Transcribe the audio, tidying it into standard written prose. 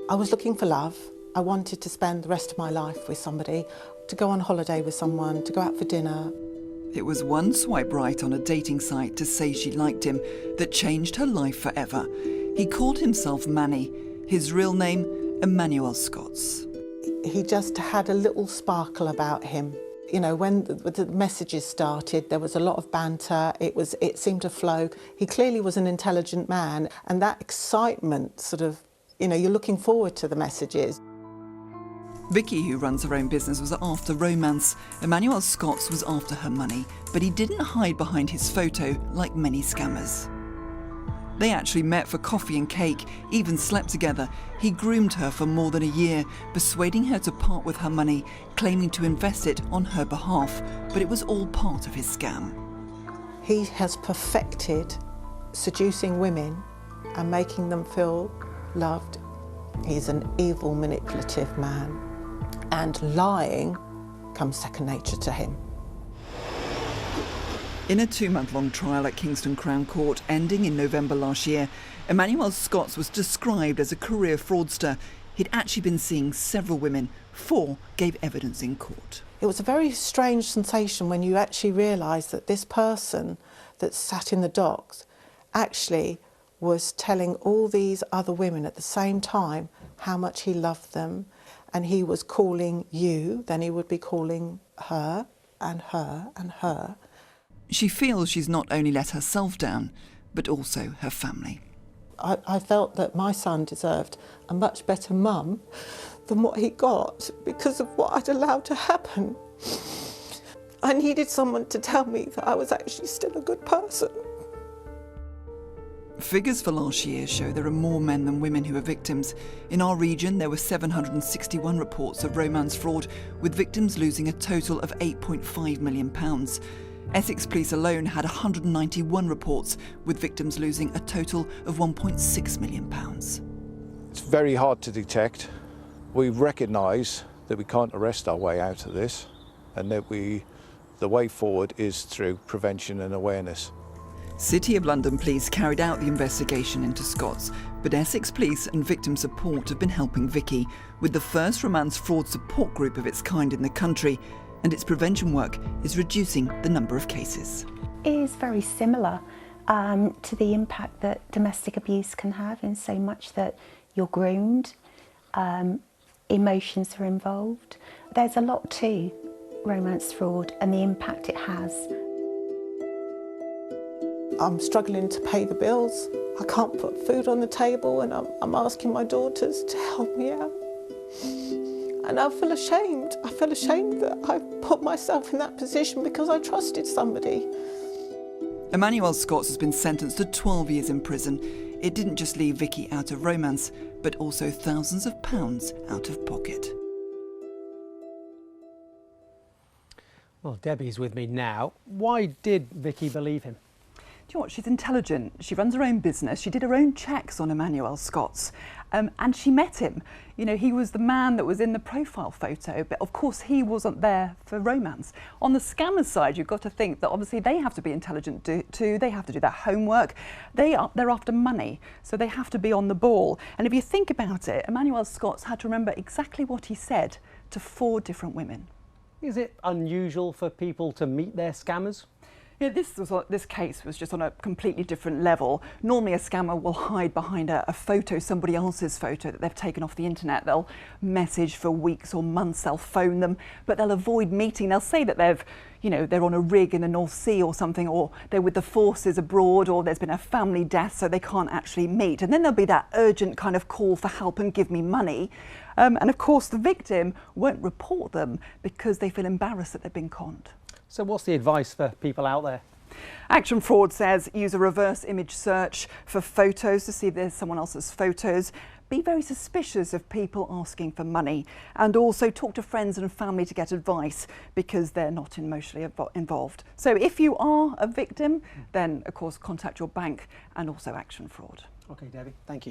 I was looking for love. I wanted to spend the rest of my life with somebody, to go on holiday with someone, to go out for dinner. It was one swipe right on a dating site to say she liked him that changed her life forever. He called himself Manny, his real name, Emmanuel Scots. He just had a little sparkle about him. You know, when the messages started, there was a lot of banter, it seemed to flow. He clearly was an intelligent man, and that excitement sort of, you know, you're looking forward to the messages. Vicky, who runs her own business, was after romance. Emmanuel Scots was after her money, but he didn't hide behind his photo like many scammers. They actually met for coffee and cake, even slept together. He groomed her for more than a year, persuading her to part with her money, claiming to invest it on her behalf, but it was all part of his scam. He has perfected seducing women and making them feel loved. He's an evil, manipulative man, and lying comes second nature to him. In a 2-month-long trial at Kingston Crown Court, ending in November last year, Emmanuel Scots was described as a career fraudster. He'd actually been seeing several women. 4 gave evidence in court. It was a very strange sensation when you actually realise that this person that sat in the docks actually was telling all these other women at the same time how much he loved them, and he was calling you, then he would be calling her and her and her. She feels she's not only let herself down, but also her family. I felt that my son deserved a much better mum than what he got because of what I'd allowed to happen. I needed someone to tell me that I was actually still a good person. Figures for last year show there are more men than women who are victims. In our region, there were 761 reports of romance fraud, with victims losing a total of £8.5 million. Essex police alone had 191 reports, with victims losing a total of £1.6 million. It's very hard to detect. We recognise that we can't arrest our way out of this, and that the way forward is through prevention and awareness. City of London police carried out the investigation into Scots, but Essex police and victim support have been helping Vicky with the first romance fraud support group of its kind in the country, and its prevention work is reducing the number of cases. It is very similar to the impact that domestic abuse can have, in so much that you're groomed, emotions are involved. There's a lot to romance fraud and the impact it has. I'm struggling to pay the bills. I can't put food on the table, and I'm asking my daughters to help me out. And I feel ashamed. I feel ashamed that I've put myself in that position because I trusted somebody. Emmanuel Scots has been sentenced to 12 years in prison. It didn't just leave Vicky out of romance, but also thousands of pounds out of pocket. Well, Debbie's with me now. Why did Vicky believe him? Do you know what? She's intelligent. She runs her own business. She did her own checks on Emmanuel Scots, and she met him. You know, he was the man that was in the profile photo, but of course he wasn't there for romance. On the scammer's side, you've got to think that obviously they have to be intelligent too. They have to do their homework. They're after money, so they have to be on the ball. And if you think about it, Emmanuel Scots had to remember exactly what he said to 4 different women. Is it unusual for people to meet their scammers? Yeah, this case was just on a completely different level. Normally a scammer will hide behind a photo, somebody else's photo that they've taken off the internet. They'll message for weeks or months, they'll phone them, but they'll avoid meeting. They'll say that they're on a rig in the North Sea or something, or they're with the forces abroad, or there's been a family death so they can't actually meet. And then there'll be that urgent kind of call for help and give me money. And of course the victim won't report them because they feel embarrassed that they've been conned. So what's the advice for people out there? Action Fraud says use a reverse image search for photos to see if there's someone else's photos. Be very suspicious of people asking for money, and also talk to friends and family to get advice because they're not emotionally involved. So if you are a victim, then of course contact your bank and also Action Fraud. Okay, Debbie, thank you.